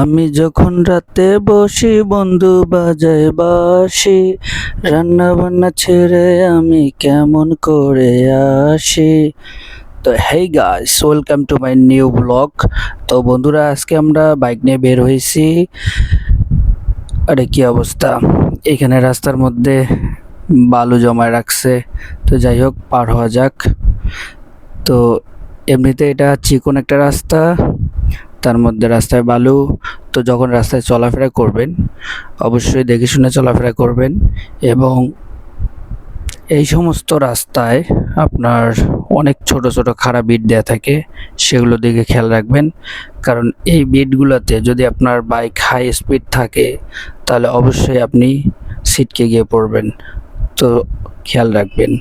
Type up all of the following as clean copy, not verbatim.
আমি যখন রাতে বসি বন্ধু বাজায় বাঁশি, রান্না বান্না ছেড়ে আমি কেমন করে আসি। তো hey guys, welcome to my new blog. তো বন্ধুরা, আজকে আমরা বাইক নিয়ে বের হয়েছি। আরে কি অবস্থা, এখানে রাস্তার মধ্যে বালু জমায় রাখছে। তো যাই হোক, পার হওয়া যাক। তো এমনিতে এটা চিকন একটা রাস্তা, তার মধ্যে রাস্তায় বালু। তো যখন রাস্তায় চলাফেরা করবেন অবশ্যই দেখে শুনে চলাফেরা করবেন, এবং এই সমস্ত রাস্তায় আপনার অনেক ছোট ছোট খাড়া বিট দেওয়া থাকে, সেগুলো দিকে খেয়াল রাখবেন। কারণ এই বিটগুলোতে যদি আপনার বাইক হাই স্পিড থাকে তাহলে অবশ্যই আপনি ছিটকে গিয়ে পড়বেন। তো খেয়াল রাখবেন।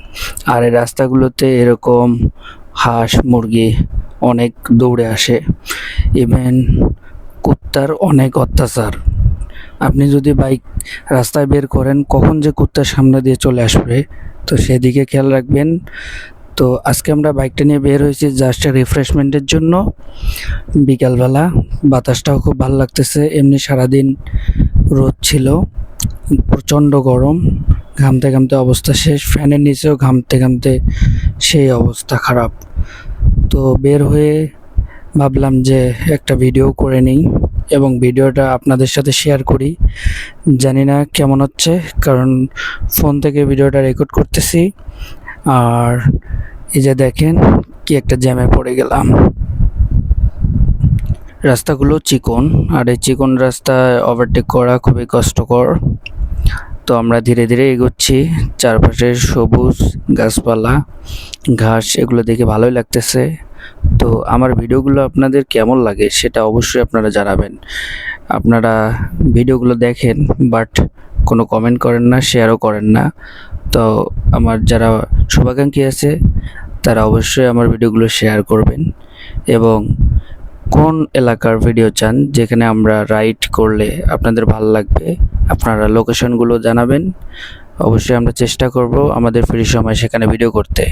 আর এই রাস্তাগুলোতে এরকম হাঁস মুরগি অনেক দৌড়ে আসে, ইভেন কুত্তার অনেক অত্যাচার। আপনি যদি বাইক রাস্তায় বের করেন, কখন যে কুত্তার সামনে দিয়ে চলে আসবে, তো সেদিকে খেয়াল রাখবেন। তো আজকে আমরা বাইকটা নিয়ে বের হয়েছি জাস্ট রিফ্রেশমেন্টের জন্য। বিকালবেলা বাতাসটাও খুব ভালো লাগতেছে, এমনি সারাদিন রোদ ছিল, প্রচণ্ড গরম, ঘামতে ঘামতে অবস্থা শেষ, ফ্যানের নিচেও ঘামতে ঘামতে সেই অবস্থা খারাপ। তো বের হয়ে ভাবলাম যে একটা ভিডিও করে নিই এবং ভিডিওটা আপনাদের সাথে শেয়ার করি। জানি না কেমন হচ্ছে, কারণ ফোন থেকে ভিডিওটা রেকর্ড করতেছি। আর এই যে দেখেন, কি একটা জ্যামে পড়ে গেলাম। রাস্তাগুলো চিকন, আর এই চিকন রাস্তায় ওভারটেক করা খুবই কষ্টকর। তো আমরা ধীরে ধীরে এগোচ্ছি, চারপাশে সবুজ গাছপালা ঘাস, এগুলো দেখে ভালোই লাগতেছে। তো আমার ভিডিওগুলো আপনাদের কেমন লাগে সেটা অবশ্যই আপনারা জানাবেন। আপনারা ভিডিওগুলো দেখেন বাট কোনো কমেন্ট করেন না, শেয়ারও করেন না। তো আমার যারা শুভাকাঙ্ক্ষী আছে তারা অবশ্যই আমার ভিডিওগুলো শেয়ার করবেন, এবং কোন এলাকার ভিডিও চান যেখানে আমরা রাইড করলে আপনাদের ভালো লাগবে আপনারা লোকেশনগুলো জানাবেন। অবশ্যই আমরা চেষ্টা করব আমাদের ফ্রি সময় সেখানে ভিডিও করতে।